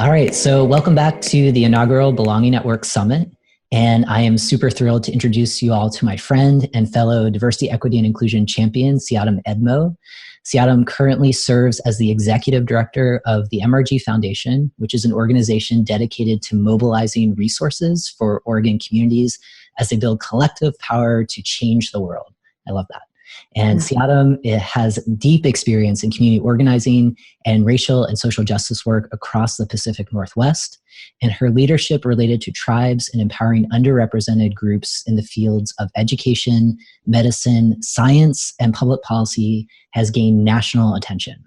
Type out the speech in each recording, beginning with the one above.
All right, so welcome back to the inaugural Belonging at Work Summit. And I am super thrilled to introduce you all to my friend and fellow diversity, equity, and inclusion champion, Siadam Edmo. Siadam currently serves as the executive director of the MRG Foundation, which is an organization dedicated to mobilizing resources for Oregon communities as they build collective power to change the world. I love that. And Siadam has deep experience in community organizing and racial and social justice work across the Pacific Northwest. And her leadership related to tribes and empowering underrepresented groups in the fields of education, medicine, science, and public policy has gained national attention.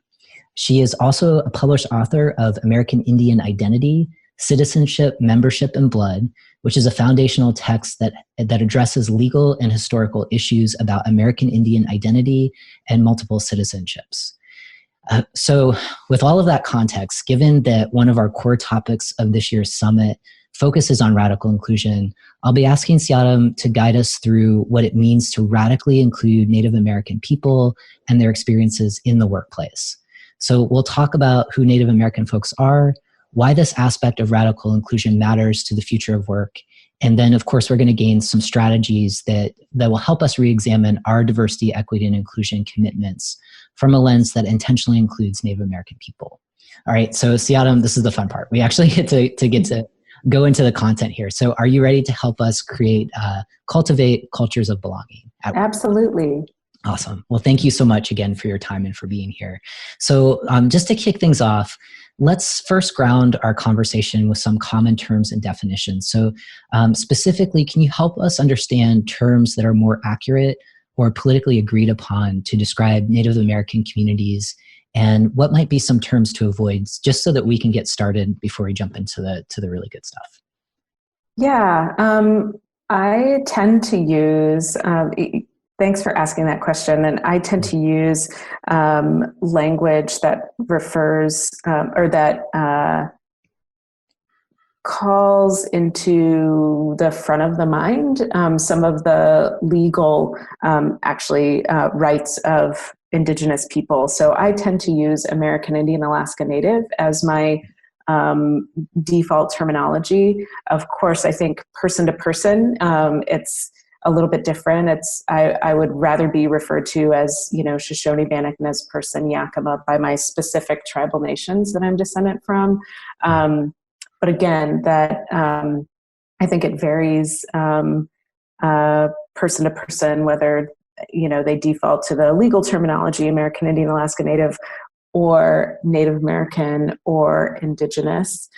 She is also a published author of American Indian Identity, Citizenship, Membership, and Blood, which is a foundational text that addresses legal and historical issues about American Indian identity and multiple citizenships. So with all of that context, given that one of our core topics of this year's summit focuses on radical inclusion, I'll be asking Siadam to guide us through what it means to radically include Native American people and their experiences in the workplace. So we'll talk about who Native American folks are, why this aspect of radical inclusion matters to the future of work. And then, of course, we're going to gain some strategies that will help us re-examine our diversity, equity, and inclusion commitments from a lens that intentionally includes Native American people. All right, so Siadam, this is the fun part. We actually get to go into the content here. So are you ready to help us cultivate cultures of belonging at work? Absolutely. Awesome. Well, thank you so much again for your time and for being here. So just to kick things off, let's first ground our conversation with some common terms and definitions. So specifically, can you help us understand terms that are more accurate or politically agreed upon to describe Native American communities, and what might be some terms to avoid, just so that we can get started before we jump into the really good stuff? Yeah, I tend to use, thanks for asking that question, and I tend to use language that refers or that calls into the front of the mind some of the legal rights of Indigenous people. So I tend to use American Indian, Alaska Native as my default terminology. Of course, I think person to person, it's a little bit different. I would rather be referred to as, Shoshone, Bannock, Nez Perce, Yakima by my specific tribal nations that I'm descendant from. But again, that I think it varies person to person, whether they default to the legal terminology, American Indian, Alaska Native, or Native American or Indigenous.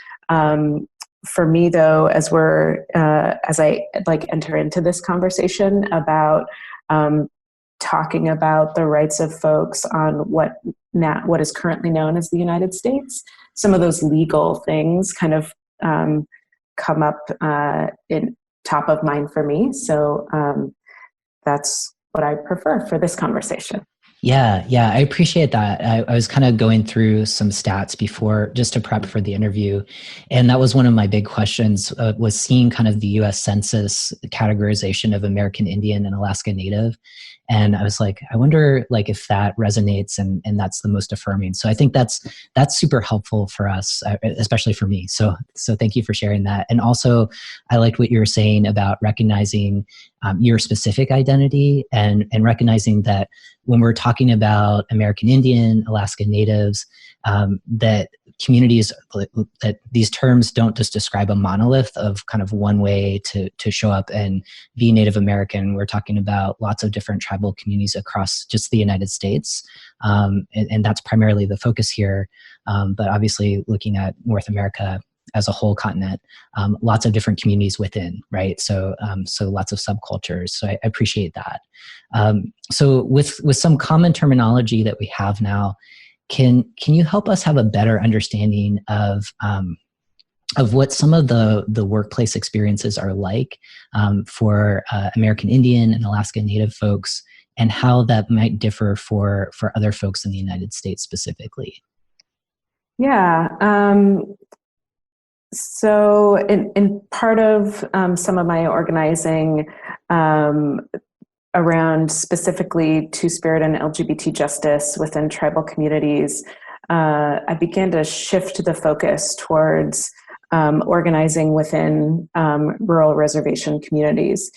For me, though, as I enter into this conversation about talking about the rights of folks on what is currently known as the United States, some of those legal things kind of come up in top of mind for me. So that's what I prefer for this conversation. Yeah, I appreciate that. I was kind of going through some stats before just to prep for the interview. And that was one of my big questions, was seeing kind of the US Census categorization of American Indian and Alaska Native. And I was like, I wonder if that resonates and that's the most affirming. So I think that's super helpful for us, especially for me. So thank you for sharing that. And also I liked what you were saying about recognizing your specific identity and recognizing that when we're talking about American Indian, Alaska Natives, that communities, that these terms don't just describe a monolith of kind of one way to show up and be Native American. We're talking about lots of different tribal communities across just the United States. And that's primarily the focus here. But obviously looking at North America as a whole continent, lots of different communities within, right? So lots of subcultures. So I appreciate that. So with some common terminology that we have now, can you help us have a better understanding of what some of the workplace experiences are like for American Indian and Alaska Native folks, and how that might differ for other folks in the United States specifically? Yeah. So in part of some of my organizing around specifically Two-Spirit and LGBT justice within tribal communities, I began to shift the focus towards organizing within rural reservation communities,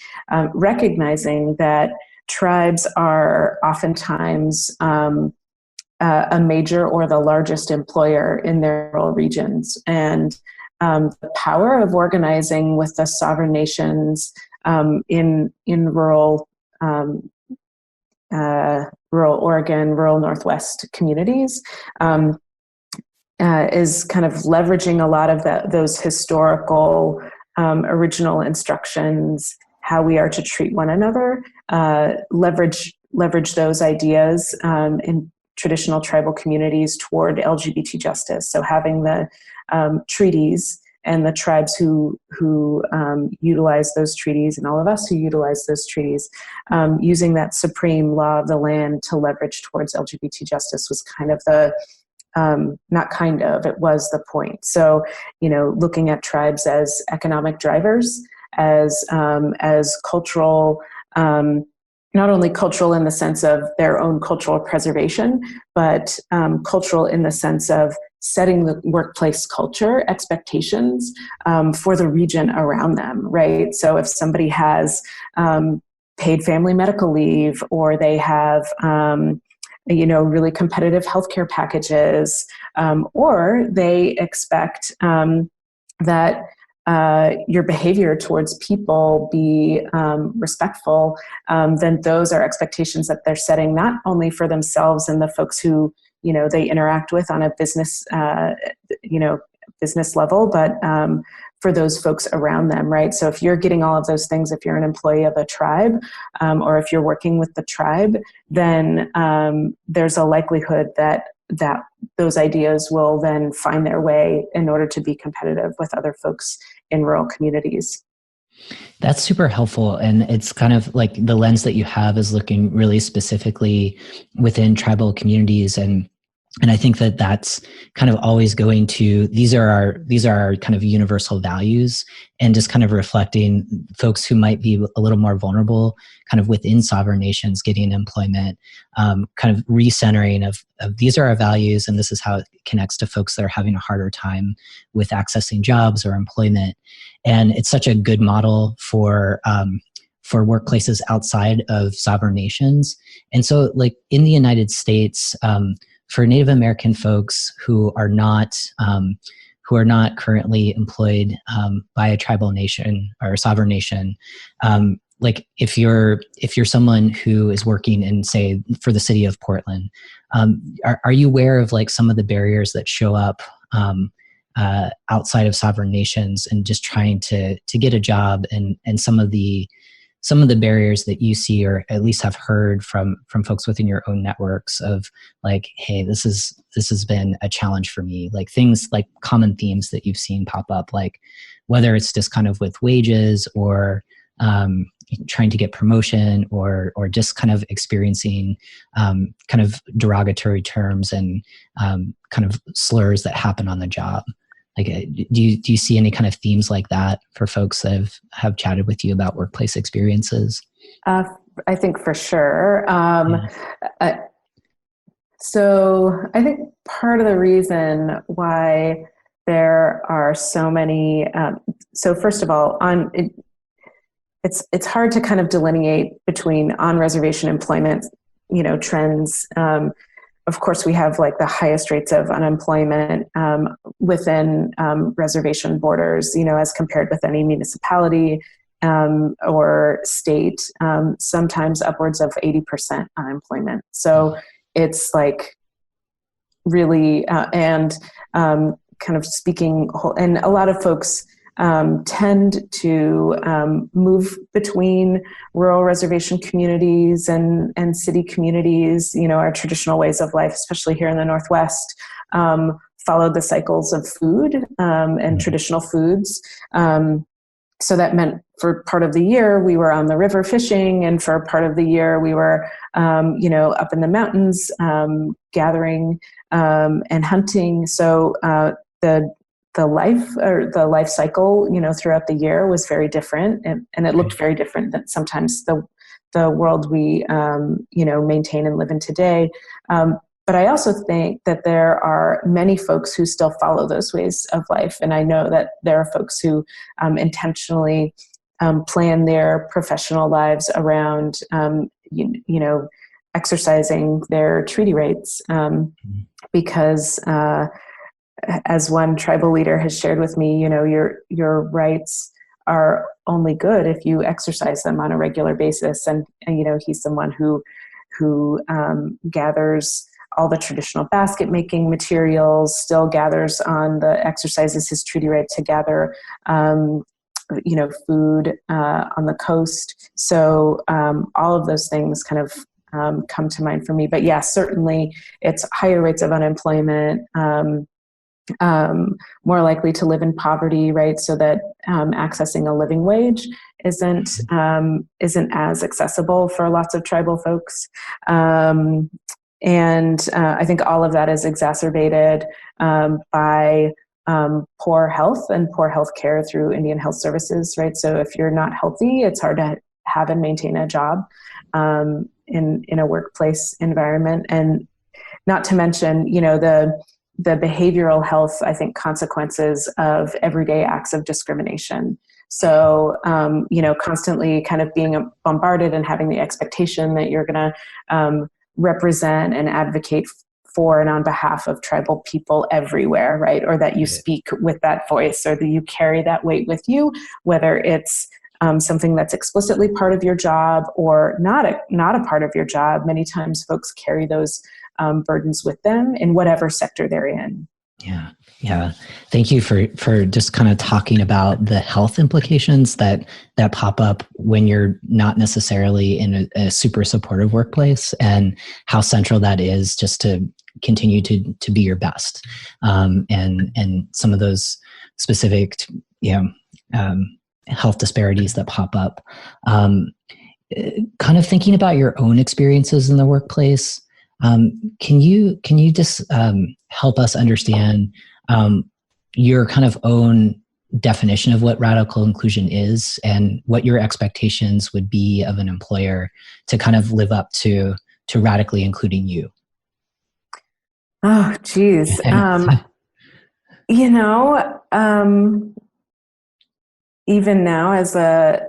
recognizing that tribes are oftentimes a major or the largest employer in their rural regions. And the power of organizing with the sovereign nations in rural rural Oregon, rural Northwest communities is kind of leveraging a lot of those historical original instructions, how we are to treat one another, leverage those ideas in traditional tribal communities toward LGBT justice. So having the treaties and the tribes who utilize those treaties, and all of us who utilize those treaties, using that supreme law of the land to leverage towards LGBT justice was kind of the it was the point. So, looking at tribes as economic drivers, as cultural, not only cultural in the sense of their own cultural preservation, but cultural in the sense of setting the workplace culture expectations for the region around them, right? So if somebody has paid family medical leave, or they have really competitive healthcare packages, or they expect that your behavior towards people be respectful, then those are expectations that they're setting not only for themselves and the folks who they interact with on a business business level, but for those folks around them, right? So if you're getting all of those things, if you're an employee of a tribe, or if you're working with the tribe, then there's a likelihood that those ideas will then find their way in order to be competitive with other folks in rural communities. That's super helpful. And it's kind of like the lens that you have is looking really specifically within tribal communities. And I think that that's kind of always going to, these are our kind of universal values, and just kind of reflecting folks who might be a little more vulnerable kind of within sovereign nations getting employment, kind of recentering of these are our values, and this is how it connects to folks that are having a harder time with accessing jobs or employment. And it's such a good model for workplaces outside of sovereign nations. And so like in the United States, for Native American folks who are not currently employed by a tribal nation or a sovereign nation, like if you're someone who is working in, say, for the city of Portland, are you aware of like some of the barriers that show up outside of sovereign nations and just trying to get a job, and some of the barriers that you see, or at least have heard from folks within your own networks of like, hey, this has been a challenge for me, like things like common themes that you've seen pop up, like whether it's just kind of with wages, or trying to get promotion, or just kind of experiencing kind of derogatory terms and kind of slurs that happen on the job. Like, do you see any kind of themes like that for folks that have chatted with you about workplace experiences? I think for sure. So I think part of the reason why there are so many, so first of all, it's hard to kind of delineate between on-reservation employment, trends. Of course, we have like the highest rates of unemployment within reservation borders, as compared with any municipality or state, sometimes upwards of 80% unemployment. So it's like really, and kind of speaking, and a lot of folks tend to move between rural reservation communities and city communities. Our traditional ways of life, especially here in the Northwest, followed the cycles of food and traditional foods. So that meant for part of the year we were on the river fishing, and for part of the year we were, up in the mountains gathering and hunting. So the life cycle, throughout the year was very different, and it looked very different than sometimes the world we, maintain and live in today. But I also think that there are many folks who still follow those ways of life. And I know that there are folks who intentionally plan their professional lives around, exercising their treaty rights, because as one tribal leader has shared with me, your rights are only good if you exercise them on a regular basis. And he's someone who gathers all the traditional basket making materials, still gathers on the exercises his treaty right to gather food on the coast. So all of those things kind of come to mind for me. But yeah, certainly it's higher rates of unemployment, more likely to live in poverty, right? So that accessing a living wage isn't as accessible for lots of tribal folks. And I think all of that is exacerbated by poor health and poor health care through Indian Health Services, right? So if you're not healthy, it's hard to have and maintain a job in a workplace environment. And not to mention, the behavioral health, I think, consequences of everyday acts of discrimination. So, constantly kind of being bombarded and having the expectation that you're going to represent and advocate for and on behalf of tribal people everywhere, right? Or that you speak with that voice, or that you carry that weight with you, whether it's something that's explicitly part of your job or not a part of your job. Many times folks carry those burdens with them in whatever sector they're in. Yeah. Thank you for just kind of talking about the health implications that pop up when you're not necessarily in a super supportive workplace, and how central that is just to continue to be your best. And some of those specific, health disparities that pop up. Kind of thinking about your own experiences in the workplace. Can you just help us understand your kind of own definition of what radical inclusion is, and what your expectations would be of an employer to kind of live up to radically including you? Oh, geez. Even now as I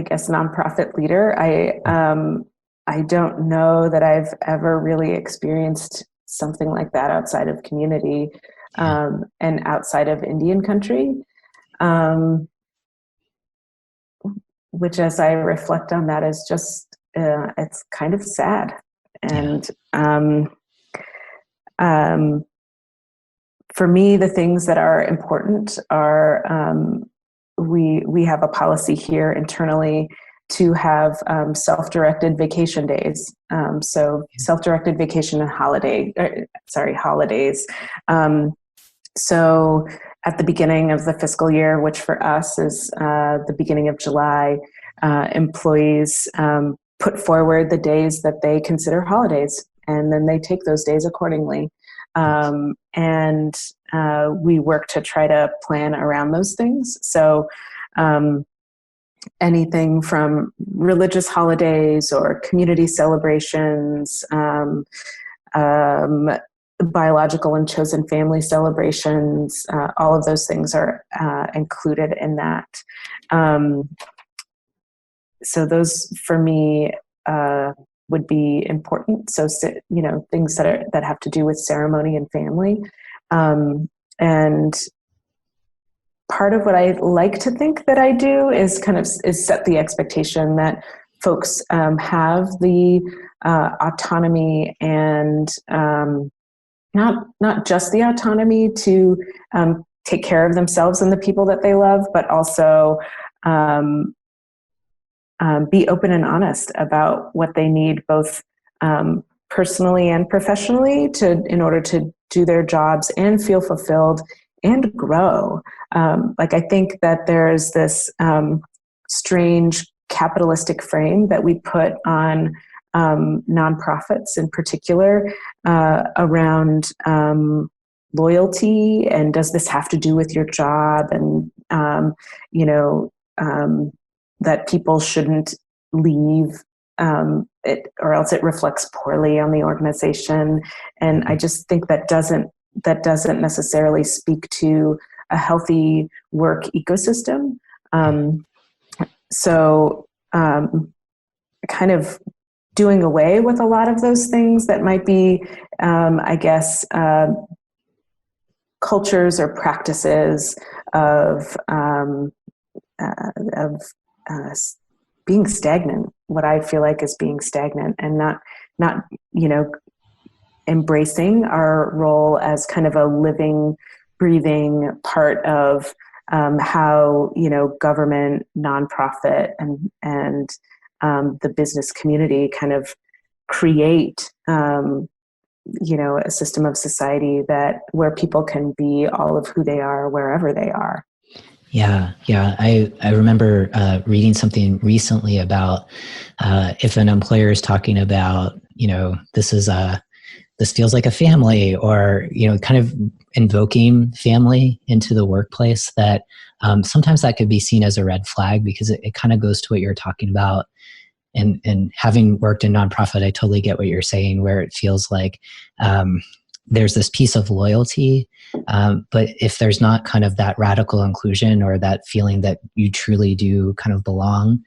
guess, nonprofit leader, I don't know that I've ever really experienced something like that outside of community and outside of Indian country, which, as I reflect on that, is just, it's kind of sad. And for me, the things that are important are, we have a policy here internally to have self-directed vacation days. So self-directed vacation and holidays. So at the beginning of the fiscal year, which for us is the beginning of July, employees put forward the days that they consider holidays, and then they take those days accordingly. And we work to try to plan around those things. So anything from religious holidays or community celebrations, biological and chosen family celebrations, all of those things are included in that. So those, for me, would be important. So, things that have to do with ceremony and family. And part of what I like to think that I do is set the expectation that folks have the autonomy, and not just the autonomy to take care of themselves and the people that they love, but also be open and honest about what they need, both personally and professionally, in order to do their jobs and feel fulfilled and grow. I think that there's this strange capitalistic frame that we put on nonprofits in particular around loyalty, and does this have to do with your job, and that people shouldn't leave or else it reflects poorly on the organization. And I just think that doesn't necessarily speak to a healthy work ecosystem. So kind of doing away with a lot of those things that might be, I guess, cultures or practices of being stagnant, what I feel like is being stagnant, and not embracing our role as kind of a living, breathing part of how government, nonprofit, and the business community kind of create a system of society where people can be all of who they are wherever they are. Yeah. I remember reading something recently about if an employer is talking about, this feels like a family, or, kind of invoking family into the workplace, that sometimes that could be seen as a red flag, because it kind of goes to what you're talking about. And having worked in nonprofit, I totally get what you're saying, where it feels like there's this piece of loyalty. But if there's not kind of that radical inclusion, or that feeling that you truly do kind of belong,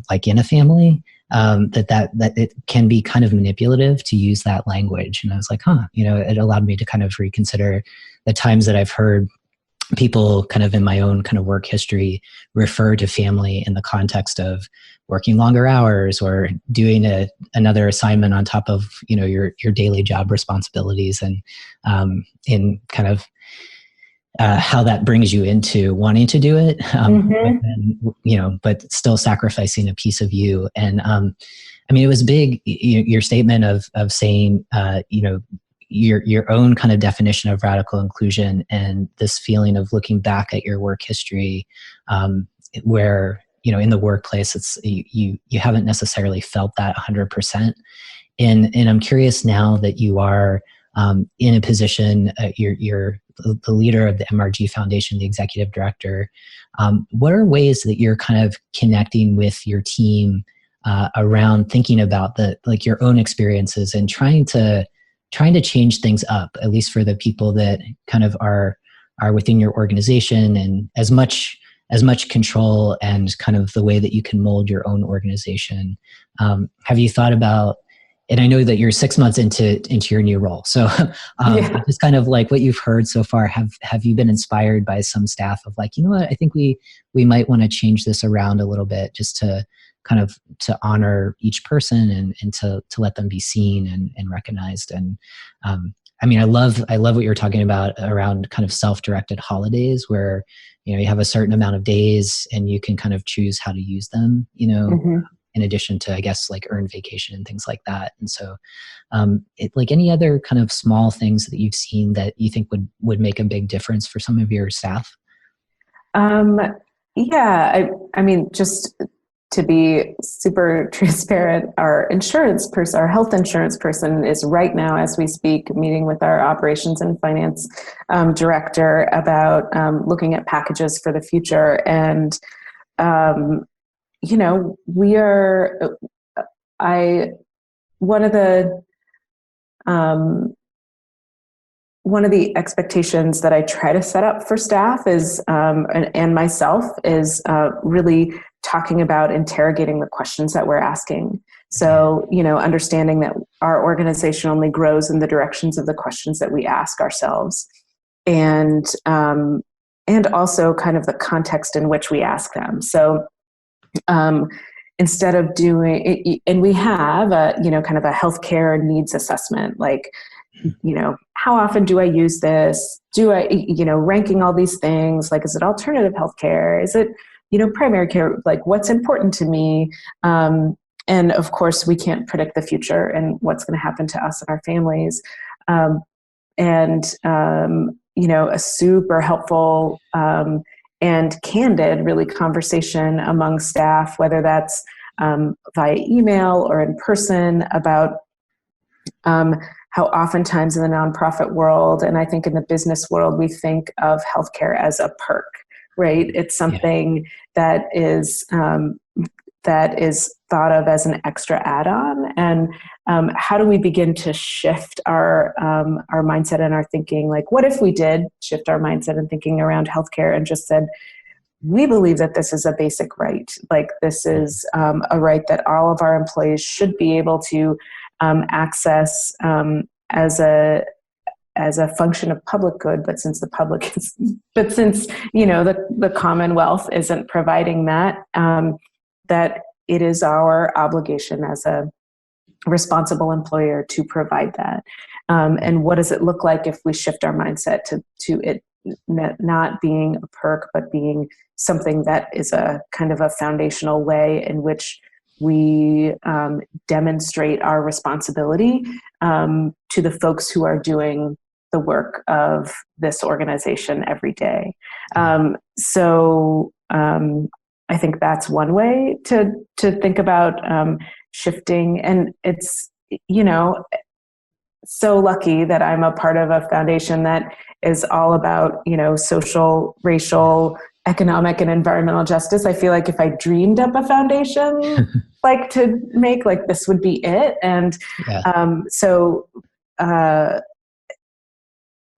like in a family, that it can be kind of manipulative to use that language. And I was like, it allowed me to kind of reconsider the times that I've heard people kind of in my own kind of work history refer to family in the context of working longer hours, or doing another assignment on top of your daily job responsibilities, and in kind of how that brings you into wanting to do it, but still sacrificing a piece of you. And it was big, your statement of saying your own kind of definition of radical inclusion, and this feeling of looking back at your work history, where in the workplace it's you haven't necessarily felt that 100%. And I'm curious, now that you are in a position, you're the leader of the MRG Foundation, the executive director, what are ways that you're kind of connecting with your team around thinking about your own experiences, and trying to change things up, at least for the people that kind of are within your organization, and as much control and kind of the way that you can mold your own organization? Have you thought about, and I know that you're 6 months into your new role, so just kind of like what you've heard so far, have you been inspired by some staff of like, I think we might want to change this around a little bit, just to kind of to honor each person, and to let them be seen and recognized. And I love what you're talking about around kind of self-directed holidays, where you have a certain amount of days and you can kind of choose how to use them, in addition to, I guess, like earned vacation and things like that. And so like any other kind of small things that you've seen that you think would make a big difference for some of your staff? Just to be super transparent, our health insurance person is right now, as we speak, meeting with our operations and finance director about looking at packages for the future. And, one of the expectations that I try to set up for staff is, and myself, is really talking about interrogating the questions that we're asking. So, understanding that our organization only grows in the directions of the questions that we ask ourselves, and also kind of the context in which we ask them. So, instead of doing, and we have kind of a healthcare needs assessment, like, how often do I use this? Do I, ranking all these things, like, is it alternative healthcare? Is it, primary care? Like, what's important to me? And of course, we can't predict the future and what's going to happen to us and our families. A super helpful and candid, really, conversation among staff, whether that's via email or in person, about how oftentimes in the nonprofit world, and I think in the business world, we think of healthcare as a perk, right? It's something that is that is thought of as an extra add-on, and how do we begin to shift our mindset and our thinking? Like, what if we did shift our mindset and thinking around healthcare and just said, we believe that this is a basic right. Like, this is a right that all of our employees should be able to access as a function of public good. But since the Commonwealth isn't providing that, that it is our obligation as a responsible employer to provide that. And what does it look like if we shift our mindset to it not being a perk, but being something that is a kind of a foundational way in which we demonstrate our responsibility to the folks who are doing the work of this organization every day. So I think that's one way to think about shifting. And it's, so lucky that I'm a part of a foundation that is all about, social, racial, economic, and environmental justice. I feel like if I dreamed up a foundation like to make, like, this would be it. And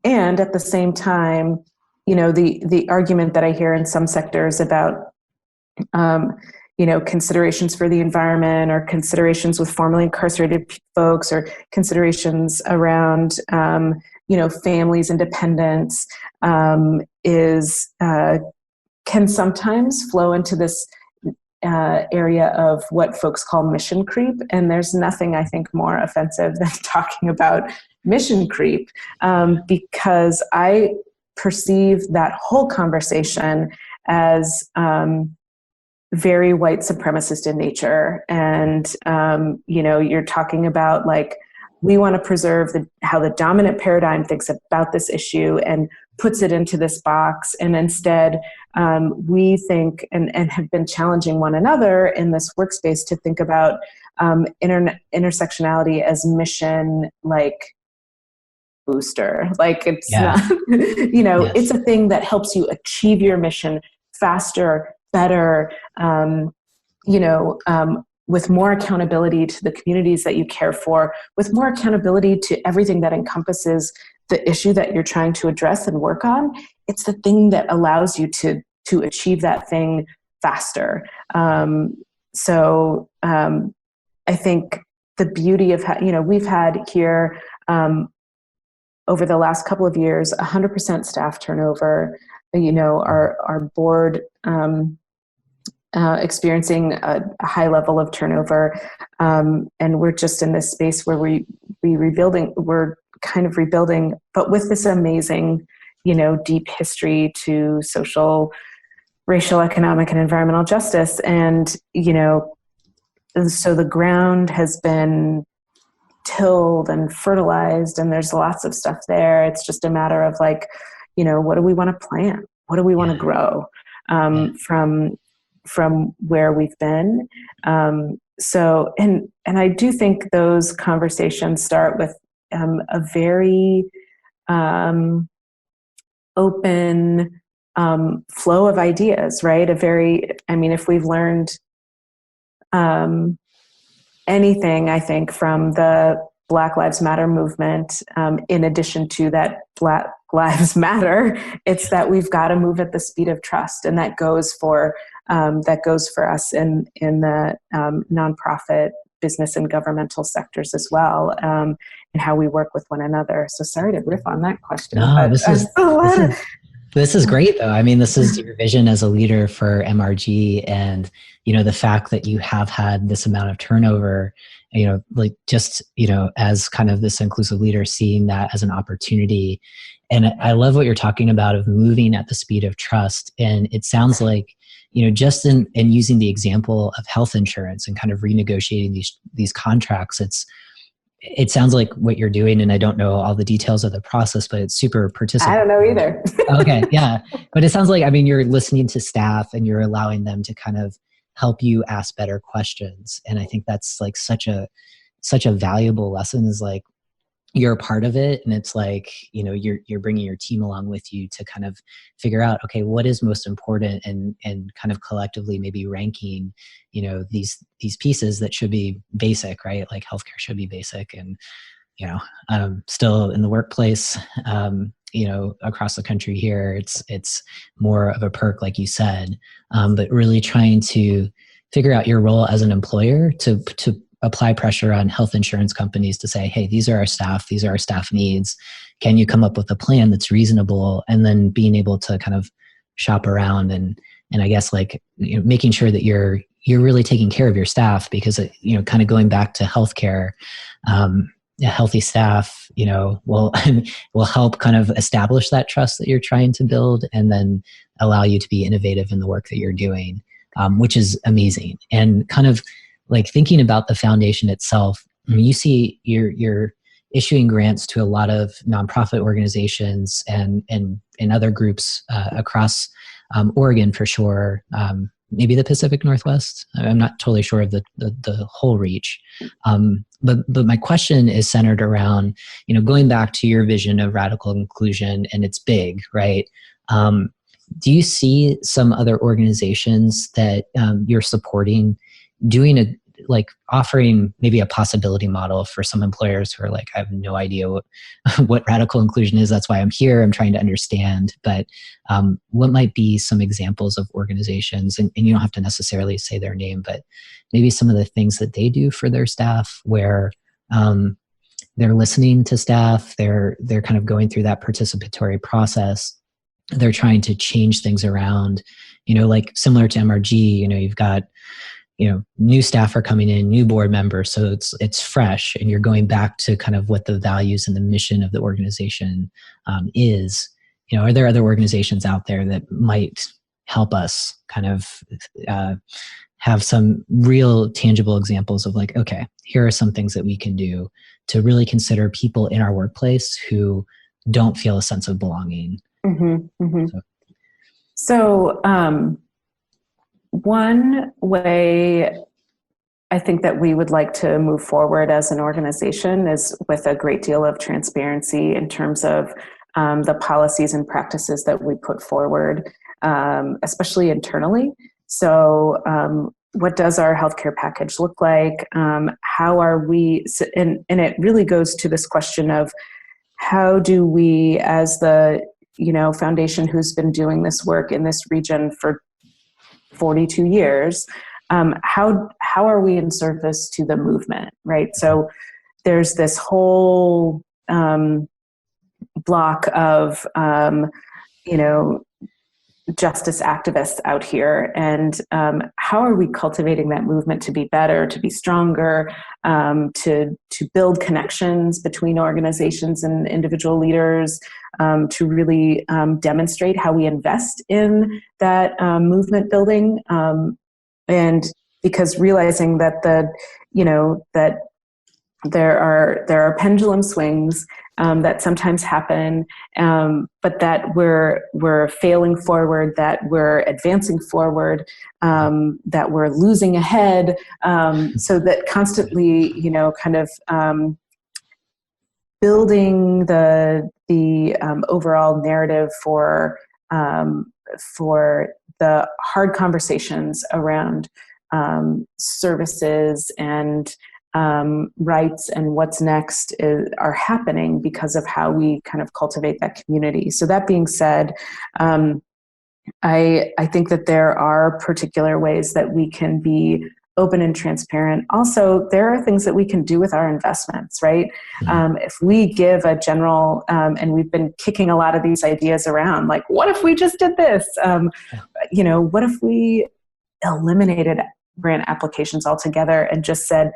and at the same time, the argument that I hear in some sectors about considerations for the environment, or considerations with formerly incarcerated folks, or considerations around, families' independence, can sometimes flow into this area of what folks call mission creep. And there's nothing, I think, more offensive than talking about mission creep, because I perceive that whole conversation as very white supremacist in nature. And, you're talking about, like, we want to preserve how the dominant paradigm thinks about this issue and puts it into this box. And instead, we think and have been challenging one another in this workspace to think about intersectionality as mission, like, booster. Like, it's not, it's a thing that helps you achieve your mission faster, better, with more accountability to the communities that you care for, with more accountability to everything that encompasses the issue that you're trying to address and work on. It's the thing that allows you to achieve that thing faster. So I think the beauty of, we've had here over the last couple of years, 100% staff turnover, our board experiencing a high level of turnover. And we're just in this space where we're kind of rebuilding, but with this amazing, deep history to social, racial, economic, and environmental justice. And, so the ground has been tilled and fertilized, and there's lots of stuff there. It's just a matter of, like, what do we want to plant? What do we want to grow from where we've been? So, and I do think those conversations start with a very open flow of ideas, right? If we've learned anything, I think, from the Black Lives Matter movement, in addition to that Black Lives Matter, it's that we've got to move at the speed of trust. And that goes for us in the nonprofit, business, and governmental sectors as well, and how we work with one another. So sorry to riff on that question. No, this is great, though. I mean, this is your vision as a leader for MRG, and, the fact that you have had this amount of turnover, as kind of this inclusive leader, seeing that as an opportunity. And I love what you're talking about of moving at the speed of trust. And it sounds like, just in using the example of health insurance and kind of renegotiating these contracts, it sounds like what you're doing, and I don't know all the details of the process, but it's super participatory. I don't know either. Okay, yeah. But it sounds like, you're listening to staff and you're allowing them to kind of help you ask better questions. And I think that's, like, such a valuable lesson, is, like, you're a part of it, and it's like, you're bringing your team along with you to kind of figure out, okay, what is most important, and kind of collectively maybe ranking, these pieces that should be basic, right? Like healthcare should be basic. And still in the workplace, across the country here, it's more of a perk, like you said, but really trying to figure out your role as an employer to apply pressure on health insurance companies to say, hey, these are our staff needs. Can you come up with a plan that's reasonable? And then being able to kind of shop around, and I guess, like, making sure that you're really taking care of your staff, because kind of going back to healthcare, a healthy staff, will will help kind of establish that trust that you're trying to build, and then allow you to be innovative in the work that you're doing, which is amazing. And kind of like thinking about the foundation itself, you see you're issuing grants to a lot of nonprofit organizations and other groups across Oregon, for sure. Maybe the Pacific Northwest. I'm not totally sure of the whole reach. But my question is centered around, going back to your vision of radical inclusion, and it's big, right? Do you see some other organizations that you're supporting doing offering maybe a possibility model for some employers who are like, I have no idea what radical inclusion is. That's why I'm here. I'm trying to understand. But what might be some examples of organizations, and you don't have to necessarily say their name, but maybe some of the things that they do for their staff, where they're listening to staff, they're kind of going through that participatory process. They're trying to change things around, like similar to MRG, you've got, new staff are coming in, new board members. So it's fresh, and you're going back to kind of what the values and the mission of the organization is. Are there other organizations out there that might help us kind of have some real tangible examples of like, okay, here are some things that we can do to really consider people in our workplace who don't feel a sense of belonging? Mm-hmm, mm-hmm. So one way I think that we would like to move forward as an organization is with a great deal of transparency in terms of the policies and practices that we put forward, especially internally. So what does our healthcare package look like? How are we, and it really goes to this question of how do we, as the foundation who's been doing this work in this region for 42 years, how are we in service to the movement, right? So there's this whole block of justice activists out here, and how are we cultivating that movement to be better, to be stronger, to build connections between organizations and individual leaders, to really demonstrate how we invest in that movement building, and because realizing that that there are pendulum swings that sometimes happen, but that we're failing forward, that we're advancing forward, that we're losing ahead, so that constantly, kind of building the overall narrative for the hard conversations around services and rights and what's next are happening because of how we kind of cultivate that community. So that being said, I think that there are particular ways that we can be open and transparent. Also, there are things that we can do with our investments, right? Mm-hmm. If we give a general, and we've been kicking a lot of these ideas around, like, what if we just did this? What if we eliminated grant applications altogether and just said,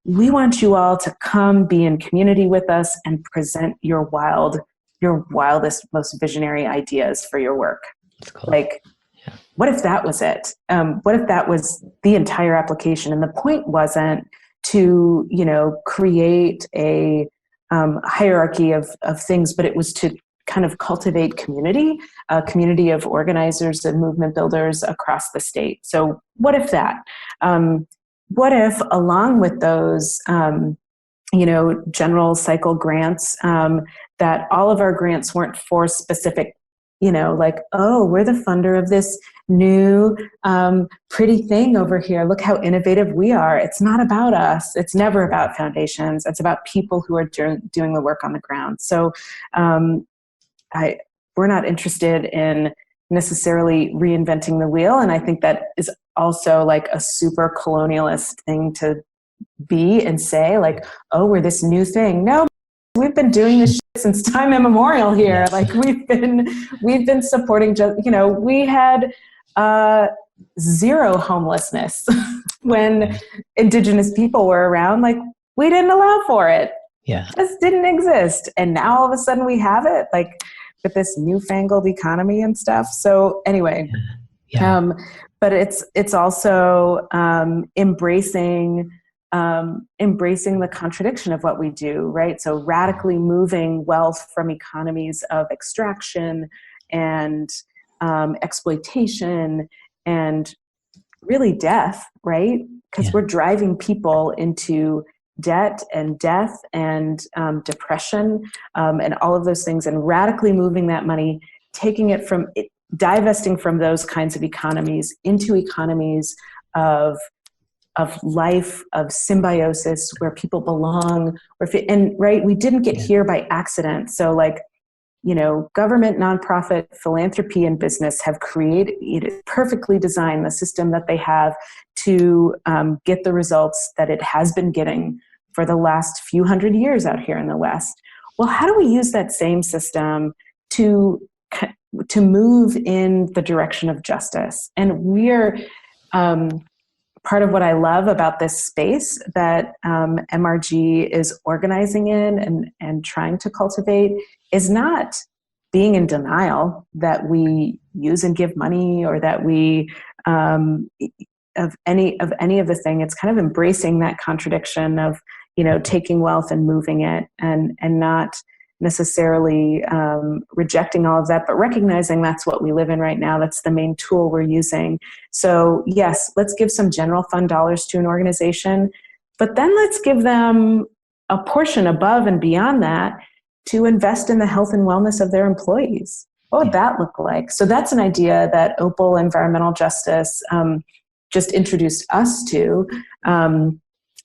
we want you all to come be in community with us and present your wildest, most visionary ideas for your work. Cool. Like, yeah. What if that was it? What if that was the entire application? And the point wasn't to, create a hierarchy of things, but it was to kind of cultivate community, a community of organizers and movement builders across the state. So what if that? What if, along with those general cycle grants, that all of our grants weren't for specific, like, oh, we're the funder of this new pretty thing over here. Look how innovative we are. It's not about us. It's never about foundations. It's about people who are doing the work on the ground. So we're not interested in necessarily reinventing the wheel. And I think that is also like a super colonialist thing to be and say, like, oh, we're this new thing. No, we've been doing this shit since time immemorial here. Yes. Like we've been supporting, we had zero homelessness when Indigenous people were around. Like, we didn't allow for it. Yeah. This didn't exist. And now all of a sudden we have it, like, with this newfangled economy and stuff. So anyway, but it's also embracing the contradiction of what we do, right? So radically moving wealth from economies of extraction and exploitation and really death, right? Because we're driving people into debt and death and depression and all of those things, and radically moving that money, taking it from divesting from those kinds of economies into economies of life, of symbiosis, where people belong, right, we didn't get here by accident. So like, government, nonprofit, philanthropy, and business have perfectly designed the system that they have to get the results that it has been getting for the last few hundred years out here in the West. Well, how do we use that same system to move in the direction of justice? And we're part of what I love about this space that MRG is organizing in and trying to cultivate is not being in denial that we use and give money, or that we of any of the thing. It's kind of embracing that contradiction of taking wealth and moving it, and not necessarily rejecting all of that, but recognizing that's what we live in right now. That's the main tool we're using. So yes, let's give some general fund dollars to an organization, but then let's give them a portion above and beyond that to invest in the health and wellness of their employees. What would that look like? So that's an idea that Opal Environmental Justice just introduced us to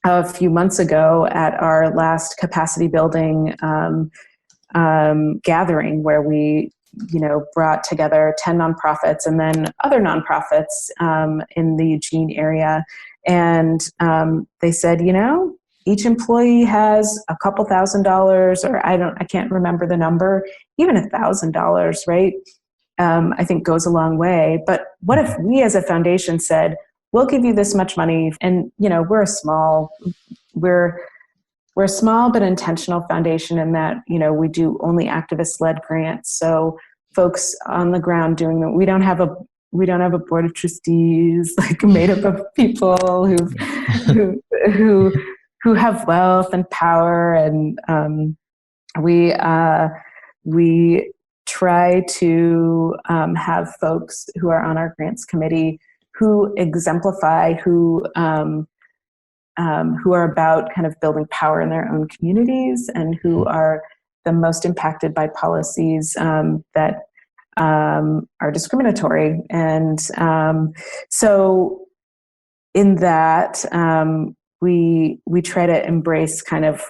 a few months ago at our last capacity building gathering, where we brought together 10 nonprofits and then other nonprofits in the Eugene area. And they said, each employee has a couple $1,000s, or I can't remember the number, even $1,000, right? I think goes a long way. But what if we as a foundation said, we'll give you this much money, and we're a small but intentional foundation in that, we do only activist-led grants. So folks on the ground doing we don't have a board of trustees like made up of people who have wealth and power, and we try to have folks who are on our grants committee who exemplify, who are about kind of building power in their own communities, and who are the most impacted by policies that are discriminatory. And so in that, we try to embrace kind of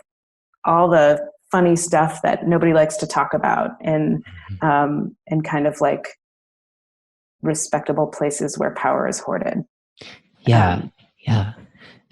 all the funny stuff that nobody likes to talk about, and kind of like respectable places where power is hoarded. Yeah.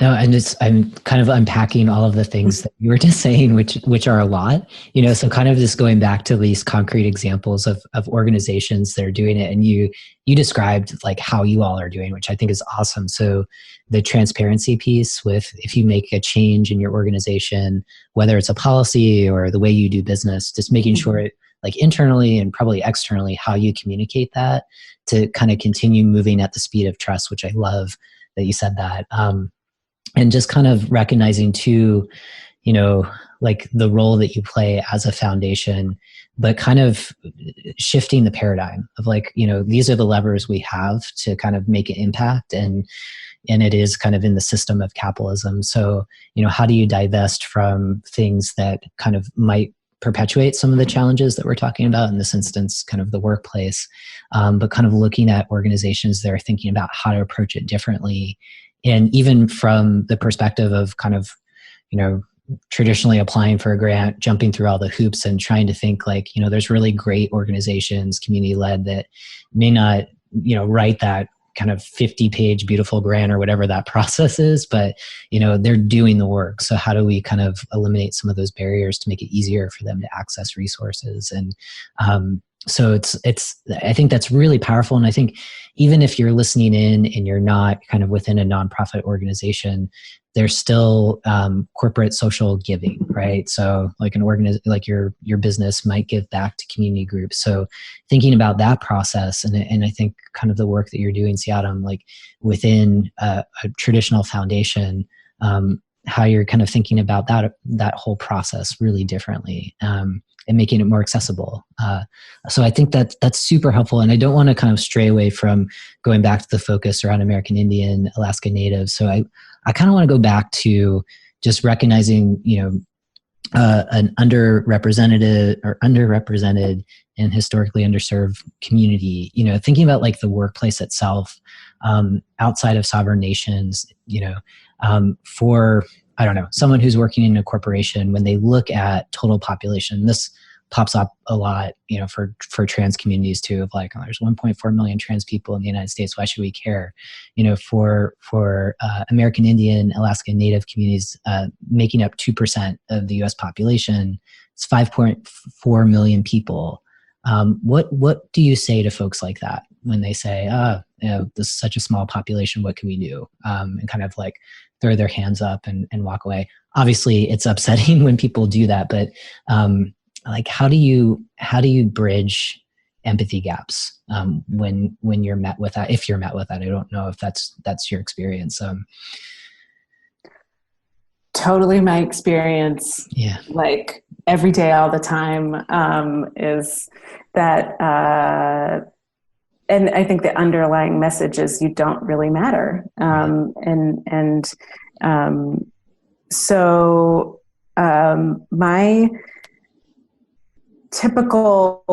No, and I'm kind of unpacking all of the things that you were just saying, which are a lot, so kind of just going back to these concrete examples of organizations that are doing it. And you described like how you all are doing, which I think is awesome. So the transparency piece with, if you make a change in your organization, whether it's a policy or the way you do business, just making sure like internally and probably externally, how you communicate that to kind of continue moving at the speed of trust, which I love that you said that. And just kind of recognizing too, like the role that you play as a foundation, but kind of shifting the paradigm of like, these are the levers we have to kind of make an impact. And, and it is kind of in the system of capitalism. So, how do you divest from things that kind of might perpetuate some of the challenges that we're talking about, in this instance, kind of the workplace, but kind of looking at organizations that are thinking about how to approach it differently. And even from the perspective of kind of, traditionally applying for a grant, jumping through all the hoops and trying to think like, there's really great organizations, community led, that may not, write that kind of 50-page beautiful grant or whatever that process is, but they're doing the work. So how do we kind of eliminate some of those barriers to make it easier for them to access resources? And so I think that's really powerful. And I think even if you're listening in and you're not kind of within a nonprofit organization, there's still corporate social giving, right? So like like your business might give back to community groups. So thinking about that process, and I think kind of the work that you're doing, Siadam, like within a traditional foundation, how you're kind of thinking about that whole process really differently, and making it more accessible. So I think that's super helpful. And I don't want to kind of stray away from going back to the focus around American Indian, Alaska Native. So I kind of want to go back to just recognizing, an underrepresented and historically underserved community, thinking about like the workplace itself, outside of sovereign nations, for, I don't know, someone who's working in a corporation, when they look at total population, this pops up a lot, for trans communities too, of like, oh, there's 1.4 million trans people in the United States. Why should we care? For American Indian, Alaska Native communities, making up 2% of the U.S. population, it's 5.4 million people. What do you say to folks like that when they say, this is such a small population, what can we do? And kind of like throw their hands up and walk away. Obviously it's upsetting when people do that, but like, how do you bridge empathy gaps when you're met with that, if you're met with that? I don't know if that's your experience. Totally my experience. Yeah. Like every day, all the time, is that, and I think the underlying message is you don't really matter. So my typical,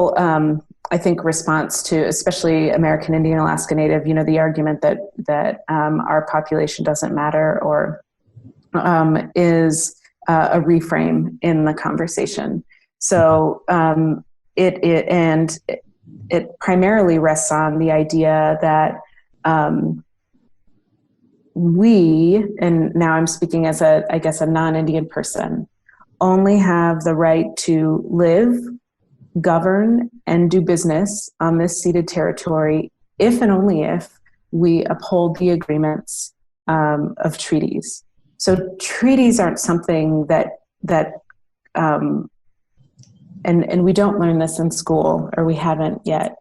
I think, response to especially American Indian, Alaska Native, the argument that our population doesn't matter, or is a reframe in the conversation. So it primarily rests on the idea that we, and now I'm speaking as a non-Indian person, only have the right to live, govern, and do business on this ceded territory if and only if we uphold the agreements of treaties. So treaties aren't something that and we don't learn this in school, or we haven't yet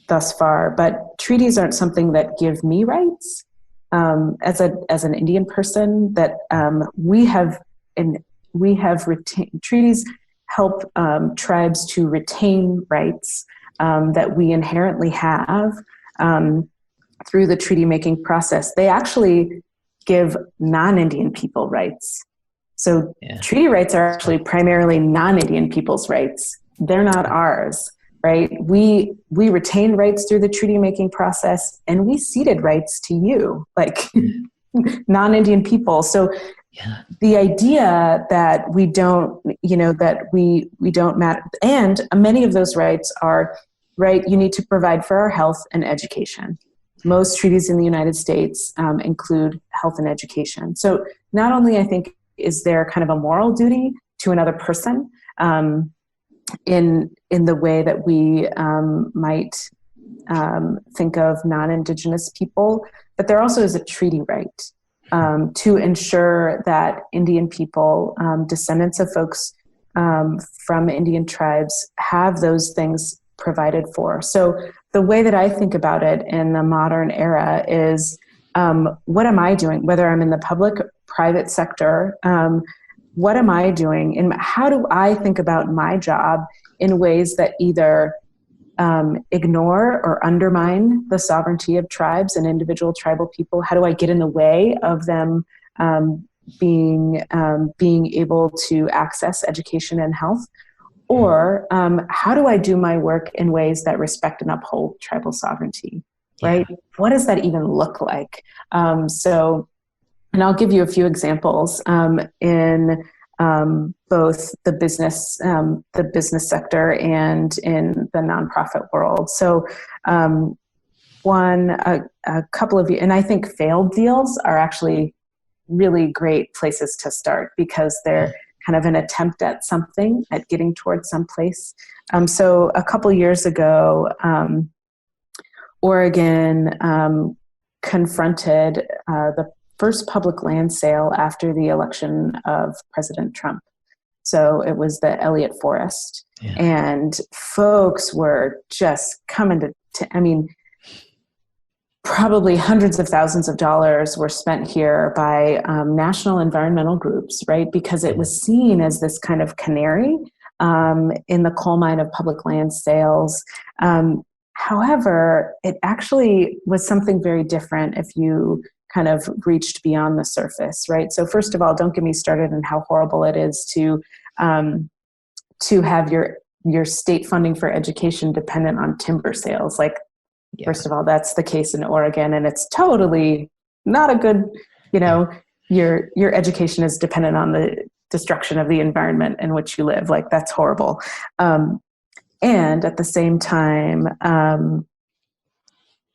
thus far, but treaties aren't something that give me rights as an Indian person, that we have retained. Treaties help tribes to retain rights that we inherently have through the treaty making process. They actually give non-Indian people rights. So treaty rights are actually primarily non-Indian people's rights. They're not ours, right? We retain rights through the treaty making process, and we ceded rights to you, like non-Indian people. So the idea that we don't, that we don't matter, and many of those rights are, right, you need to provide for our health and education. Most treaties in the United States include health and education. So not only, I think, is there kind of a moral duty to another person in the way that we might think of non-Indigenous people, but there also is a treaty right to ensure that Indian people, descendants of folks from Indian tribes, have those things provided for. So the way that I think about it in the modern era is, what am I doing, whether I'm in the public, private sector, what am I doing, and how do I think about my job in ways that either ignore or undermine the sovereignty of tribes and individual tribal people? How do I get in the way of them being able to access education and health? Or how do I do my work in ways that respect and uphold tribal sovereignty? Right? Yeah. What does that even look like? And I'll give you a few examples in both the business sector and in the nonprofit world. So a couple of, and I think failed deals are actually really great places to start because they're kind of an attempt at something, at getting towards some place. So a couple years ago, Oregon confronted the first public land sale after the election of President Trump. So it was the Elliott Forest. Yeah. And folks were just coming to I mean, probably hundreds of thousands of dollars were spent here by national environmental groups, right? Because it was seen as this kind of canary in the coal mine of public land sales. However, it actually was something very different if you kind of reached beyond the surface, right? So first of all, don't get me started on how horrible it is to have your state funding for education dependent on timber sales. Like, yeah. First of all, that's the case in Oregon, and it's totally not a good, your education is dependent on the destruction of the environment in which you live. Like, that's horrible. And at the same time,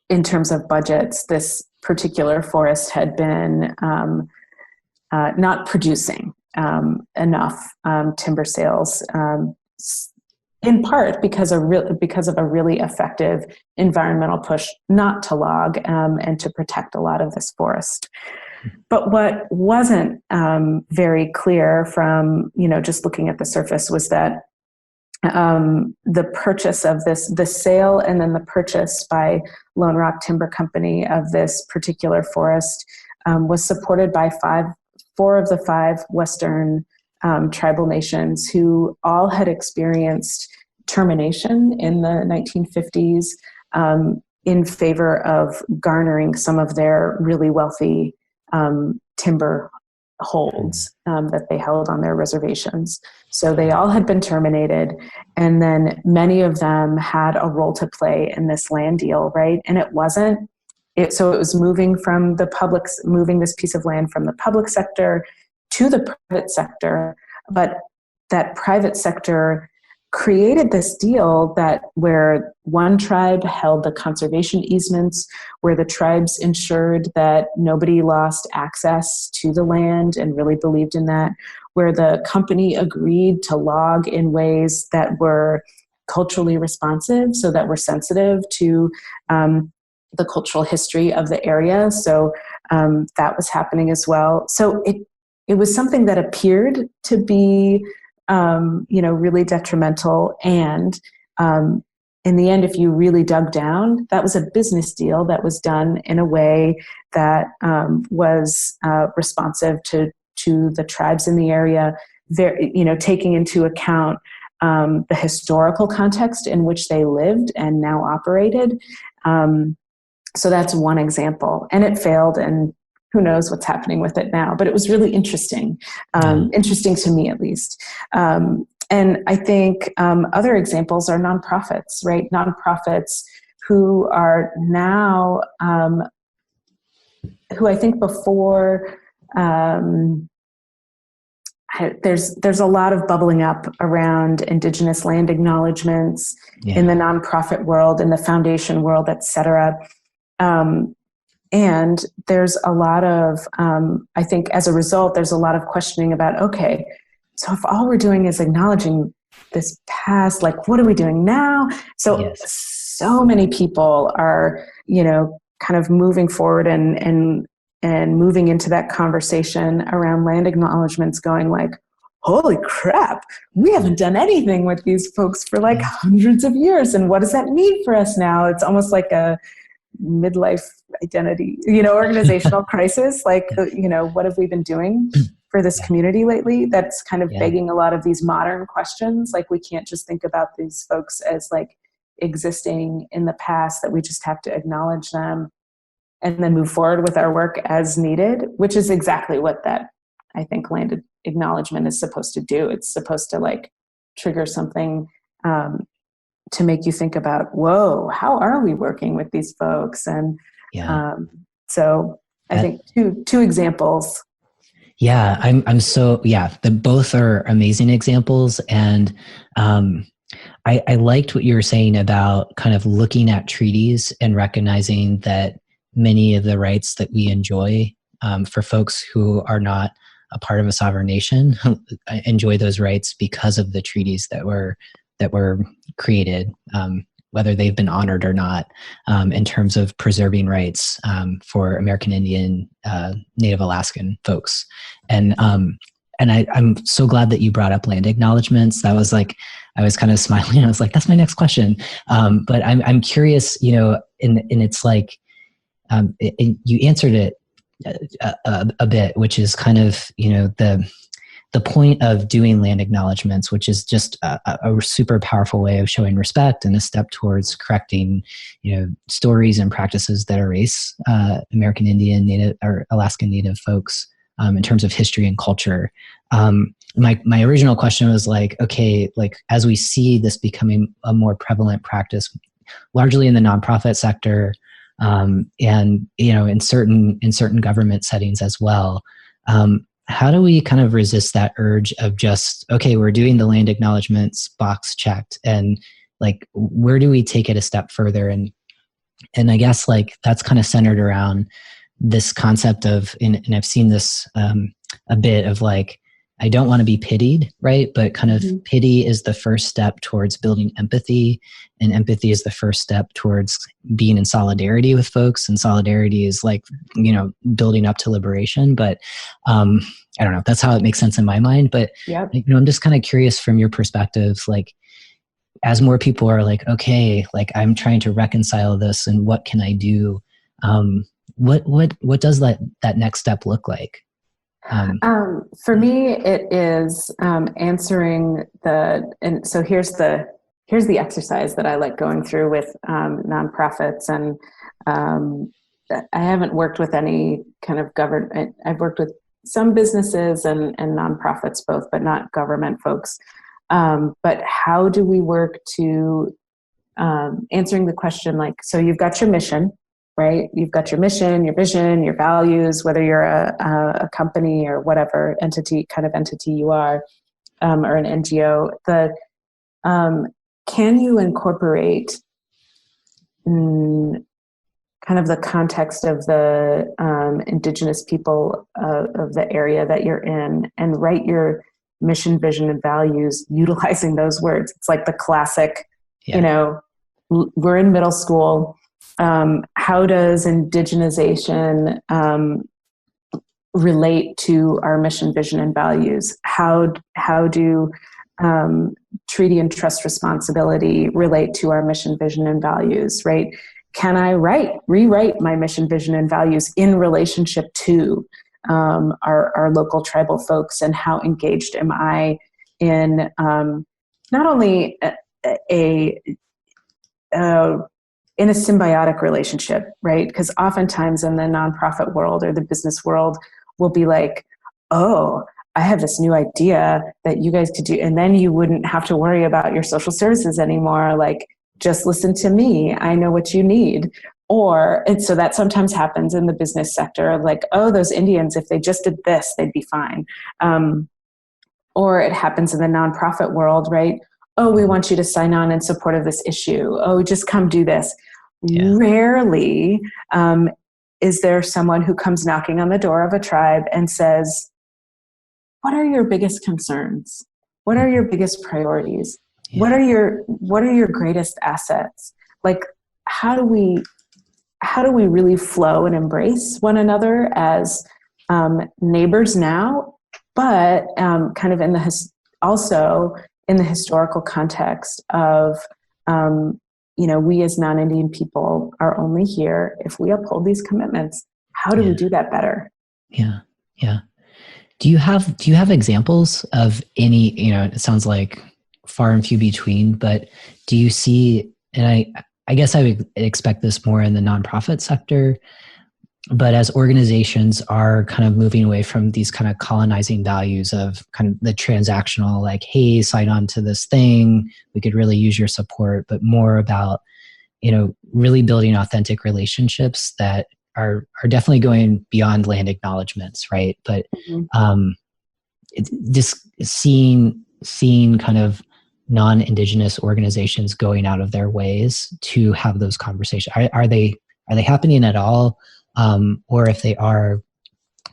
in terms of budgets, this particular forest had been not producing enough timber sales, in part because of a really effective environmental push not to log and to protect a lot of this forest. But what wasn't very clear from just looking at the surface was that the purchase of the sale and then the purchase by Lone Rock Timber Company of this particular forest was supported by four of the five Western tribal nations who all had experienced termination in the 1950s in favor of garnering some of their really wealthy timber holds that they held on their reservations. So they all had been terminated, and then many of them had a role to play in this land deal, right? And it was moving this piece of land from the public sector to the private sector, but that private sector created this deal where one tribe held the conservation easements, where the tribes ensured that nobody lost access to the land and really believed in that, where the company agreed to log in ways that were culturally responsive, so that were sensitive to the cultural history of the area. So that was happening as well. So it was something that appeared to be really detrimental. And in the end, if you really dug down, that was a business deal that was done in a way that was responsive to the tribes in the area, taking into account the historical context in which they lived and now operated. So that's one example. And it failed, and who knows what's happening with it now. But it was really interesting, interesting to me at least. And I think other examples are nonprofits, right? Nonprofits who are now, who I think before, there's a lot of bubbling up around Indigenous land acknowledgements in the nonprofit world, in the foundation world, et cetera. And there's a lot of, I think as a result, there's a lot of questioning about, okay, so if all we're doing is acknowledging this past, like, what are we doing now? So, so many people are, kind of moving forward and moving into that conversation around land acknowledgements, going like, holy crap, we haven't done anything with these folks for like hundreds of years. And what does that mean for us now? It's almost like a midlife identity, organizational crisis. Like, what have we been doing for this community lately? That's kind of begging a lot of these modern questions. Like, we can't just think about these folks as like existing in the past that we just have to acknowledge them and then move forward with our work as needed, which is exactly what that, I think, land acknowledgement is supposed to do. It's supposed to like trigger something to make you think about, whoa, how are we working with these folks? And so I think two examples. Yeah, I'm so, yeah, the both are amazing examples. And I liked what you were saying about kind of looking at treaties and recognizing that many of the rights that we enjoy for folks who are not a part of a sovereign nation enjoy those rights because of the treaties that were created, whether they've been honored or not, in terms of preserving rights for American Indian, Native Alaskan folks. And I'm so glad that you brought up land acknowledgements. That was like, I was kind of smiling. I was like, that's my next question. But I'm curious, and it's like, you answered it a bit, which is kind of, the point of doing land acknowledgements, which is just a super powerful way of showing respect and a step towards correcting, stories and practices that erase American Indian, Native, or Alaskan Native folks in terms of history and culture. My original question was like, okay, like as we see this becoming a more prevalent practice, largely in the nonprofit sector, and in certain government settings as well. How do we kind of resist that urge of just, okay, we're doing the land acknowledgements, box checked, and like, where do we take it a step further? And I guess like that's kind of centered around this concept of, and I've seen this a bit of like, I don't want to be pitied, right? But kind of pity is the first step towards building empathy, and empathy is the first step towards being in solidarity with folks. And solidarity is like, building up to liberation. But I don't know, that's how it makes sense in my mind. But I'm just kind of curious from your perspective, like as more people are like, okay, like I'm trying to reconcile this, and what can I do? What does that next step look like? For me, it is answering and so here's the exercise that I like going through with nonprofits, and I haven't worked with any kind of government. I've worked with some businesses and nonprofits both, but not government folks. But how do we work to answering the question, like, so you've got your mission, right? You've got your mission, your vision, your values, whether you're a company or whatever entity you are, or an NGO. Can you incorporate kind of the context of the indigenous people of the area that you're in, and write your mission, vision, and values utilizing those words? It's like the classic, we're in middle school. How does indigenization relate to our mission, vision, and values? How do treaty and trust responsibility relate to our mission, vision, and values, right? Can I rewrite my mission, vision, and values in relationship to our local tribal folks? And how engaged am I in not only in a symbiotic relationship, right? Because oftentimes in the nonprofit world or the business world, we'll be like, oh, I have this new idea that you guys could do, and then you wouldn't have to worry about your social services anymore. Like, just listen to me. I know what you need. And so that sometimes happens in the business sector, like, oh, those Indians, if they just did this, they'd be fine. Or it happens in the nonprofit world, right? Oh, we want you to sign on in support of this issue. Oh, just come do this. Yeah. Rarely is there someone who comes knocking on the door of a tribe and says, what are your biggest concerns? What are your biggest priorities? Yeah. What are your greatest assets? Like, how do we really flow and embrace one another as neighbors now, but kind of also in the historical context of we as non-Indian people are only here if we uphold these commitments. How do we do that better? Yeah. Do you have examples of any? It sounds like far and few between, but do you see and I guess I would expect this more in the nonprofit sector. But as organizations are kind of moving away from these kind of colonizing values of kind of the transactional, like, hey, sign on to this thing, we could really use your support, but more about, really building authentic relationships that are definitely going beyond land acknowledgements, right? But it's just seeing kind of non-Indigenous organizations going out of their ways to have those conversations. Are they happening at all? Or if they are,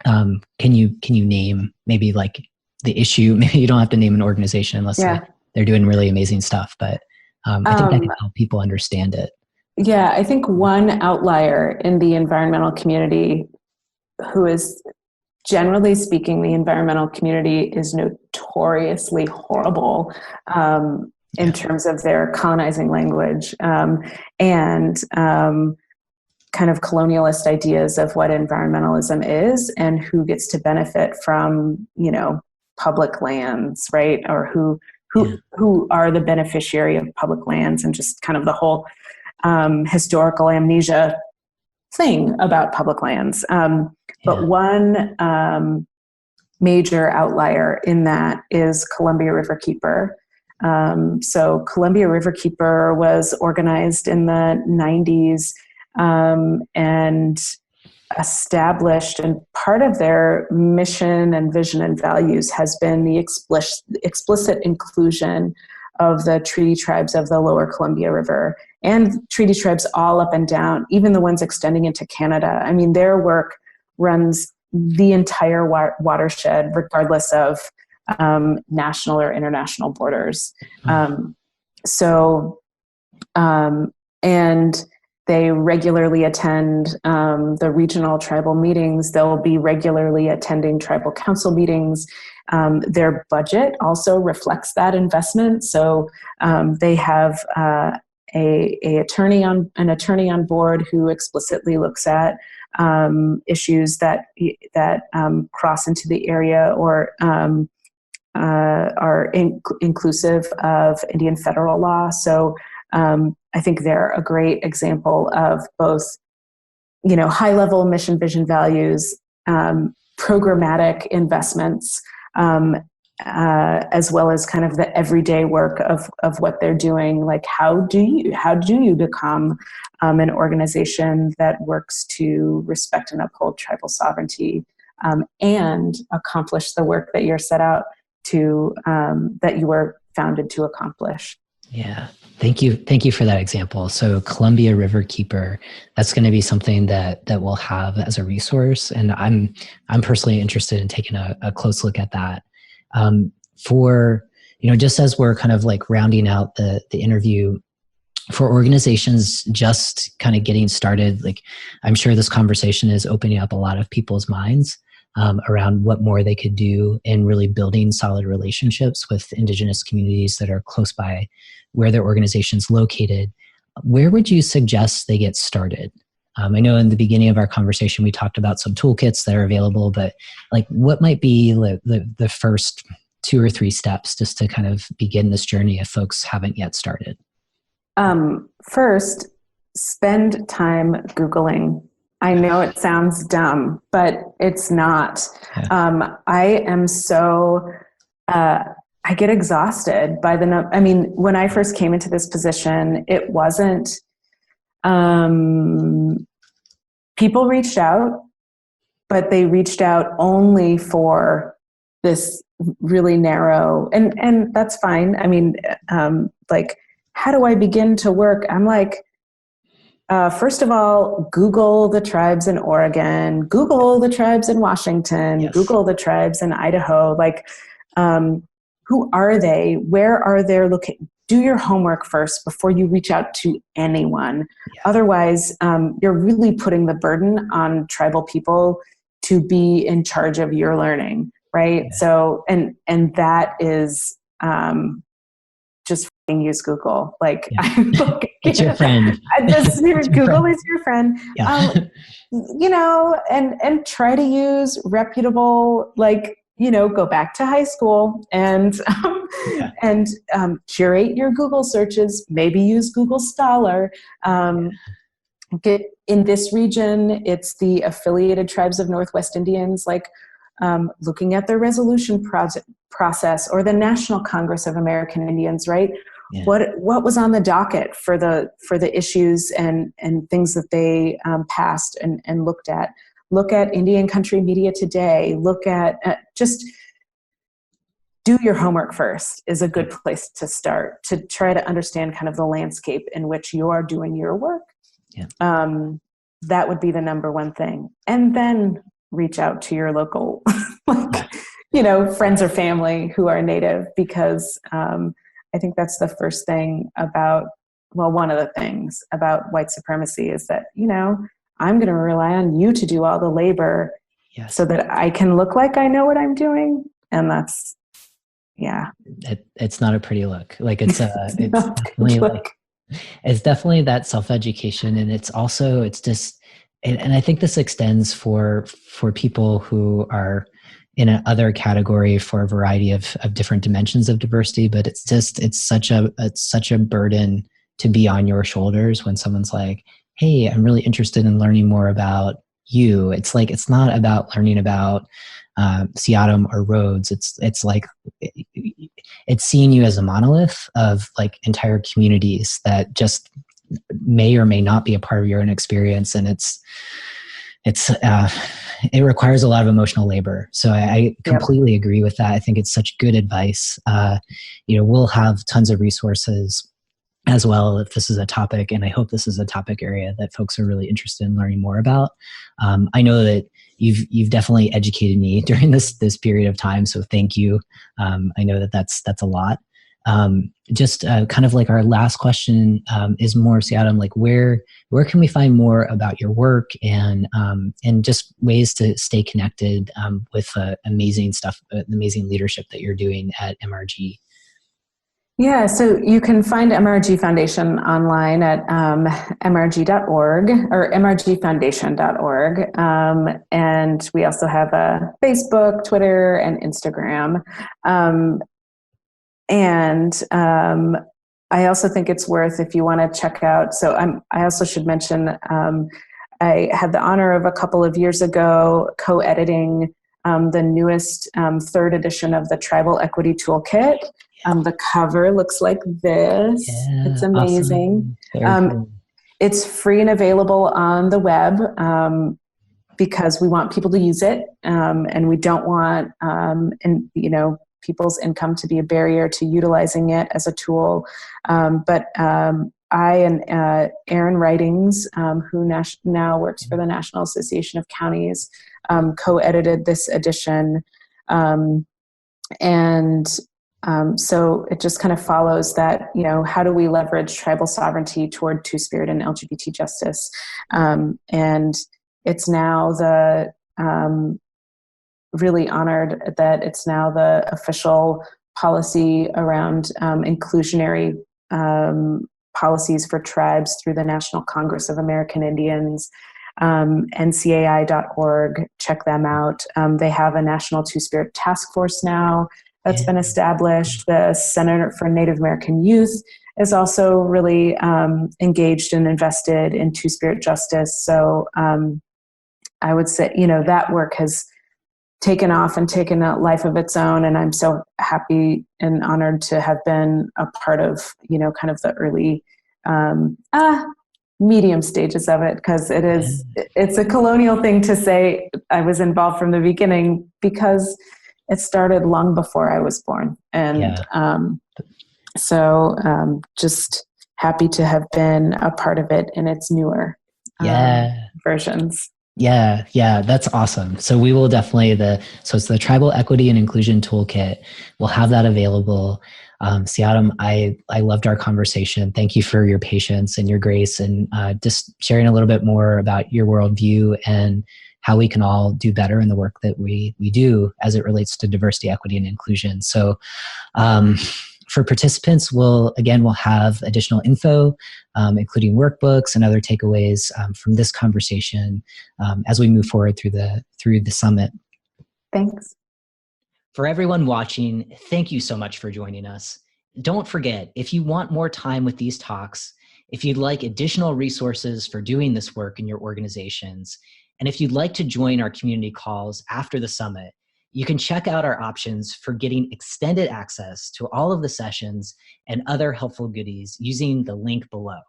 can you name maybe like the issue? Maybe you don't have to name an organization unless they're doing really amazing stuff, but I think that can help people understand it. Yeah, I think one outlier in the environmental community, who is, generally speaking, the environmental community is notoriously horrible in terms of their colonizing language and kind of colonialist ideas of what environmentalism is and who gets to benefit from, public lands, right? Or who are the beneficiary of public lands, and just kind of the whole historical amnesia thing about public lands. But one major outlier in that is Columbia Riverkeeper. So Columbia Riverkeeper was organized in the 90s and established, and part of their mission and vision and values has been the explicit inclusion of the treaty tribes of the lower Columbia River and treaty tribes all up and down, even the ones extending into Canada. I mean, their work runs the entire watershed, regardless of national or international borders. And they regularly attend the regional tribal meetings. They'll be regularly attending tribal council meetings. Their budget also reflects that investment. So they have an attorney on board who explicitly looks at issues that cross into the area or are inclusive of Indian federal law. So I think they're a great example of both, high-level mission, vision, values, programmatic investments, as well as kind of the everyday work of what they're doing. Like, how do you become an organization that works to respect and uphold tribal sovereignty and accomplish the work that you're set out to, that you were founded to accomplish? Yeah. Thank you for that example. So Columbia Riverkeeper, that's going to be something that we'll have as a resource. And I'm personally interested in taking a close look at that. For, just as we're kind of like rounding out the interview, for organizations just kind of getting started, like, I'm sure this conversation is opening up a lot of people's minds around what more they could do in really building solid relationships with Indigenous communities that are close by where their organization's located. Where would you suggest they get started? I know in the beginning of our conversation, we talked about some toolkits that are available, but like, what might be the first 2 or 3 steps just to kind of begin this journey if folks haven't yet started? First, spend time Googling. I know it sounds dumb, but it's not. Yeah. I get exhausted by when I first came into this position, it wasn't, people reached out, but they reached out only for this really narrow, and that's fine. I mean, like, how do I begin to work? I'm like, first of all, Google the tribes in Oregon, Google the tribes in Washington, yes. Google the tribes in Idaho. Like, who are they? Where are they located? Do your homework first before you reach out to anyone. Yeah. Otherwise, you're really putting the burden on tribal people to be in charge of your learning, right? Yeah. So, and that is just use Google. Like, yeah. It's your friend. Google is your friend. Yeah. And try to use reputable, like, go back to high school and Yeah. curate your Google searches. Maybe use Google Scholar. Get in this region, it's the affiliated tribes of Northwest Indians, like looking at their resolution process, or the National Congress of American Indians, right? Yeah. What was on the docket for the issues and things that they passed and looked at. Look at Indian Country Media Today. Look at just do your homework first is a good place to start, to try to understand kind of the landscape in which you are doing your work. Yeah. That would be the number one thing. And then reach out to your local, friends or family who are Native, because I think that's the first thing one of the things about white supremacy is that, I'm going to rely on you to do all the labor so that I can look like I know what I'm doing. And that's, it's not a pretty look. Like it's definitely it's definitely that self-education. And it's just, and I think this extends for people who are in another category for a variety of different dimensions of diversity. But it's such a burden to be on your shoulders when someone's like, hey, I'm really interested in learning more about you. It's like, it's not about learning about Siatam or Rhodes. It's like, it's seeing you as a monolith of like entire communities that just may or may not be a part of your own experience. And it requires a lot of emotional labor. So I completely agree with that. I think it's such good advice. We'll have tons of resources as well if this is a topic, and I hope this is a topic area that folks are really interested in learning more about. I know that you've definitely educated me during this period of time, so thank you. I know that's a lot. Just kind of like our last question is more, Siatam, like where can we find more about your work and just ways to stay connected with amazing stuff, amazing leadership that you're doing at MRG? Yeah, so you can find MRG Foundation online at mrg.org or mrgfoundation.org. And we also have a Facebook, Twitter, and Instagram. I also think it's worth, if you want to check out, I also should mention, I had the honor of a couple of years ago co-editing the newest third edition of the Tribal Equity Toolkit. The cover looks like this. Yeah, it's amazing. Awesome. Cool. It's free and available on the web because we want people to use it, and we don't want people's income to be a barrier to utilizing it as a tool. But I and Aaron Writings, who now works for the National Association of Counties, co-edited this edition. So it just kind of follows that, how do we leverage tribal sovereignty toward Two-Spirit and LGBT justice? And it's now really honored that it's now the official policy around inclusionary policies for tribes through the National Congress of American Indians. NCAI.org, check them out. They have a National Two-Spirit Task Force now that's been established. The Center for Native American Youth is also really engaged and invested in Two-Spirit justice. So I would say, that work has taken off and taken a life of its own. And I'm so happy and honored to have been a part of, kind of the early medium stages of it, because it's a colonial thing to say I was involved from the beginning, because it started long before I was born. And just happy to have been a part of it in its newer versions. Yeah, that's awesome. So we will definitely it's the Tribal Equity and Inclusion Toolkit. We'll have that available. Siatam, I loved our conversation. Thank you for your patience and your grace, and just sharing a little bit more about your worldview and how we can all do better in the work that we do as it relates to diversity, equity, and inclusion. So for participants, we'll have additional info, including workbooks and other takeaways from this conversation as we move forward through the summit. Thanks. For everyone watching, thank you so much for joining us. Don't forget, if you want more time with these talks, if you'd like additional resources for doing this work in your organizations, and if you'd like to join our community calls after the summit, you can check out our options for getting extended access to all of the sessions and other helpful goodies using the link below.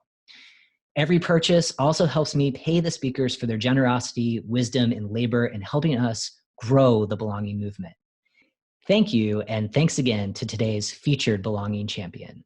Every purchase also helps me pay the speakers for their generosity, wisdom, and labor in helping us grow the belonging movement. Thank you, and thanks again to today's featured belonging champion.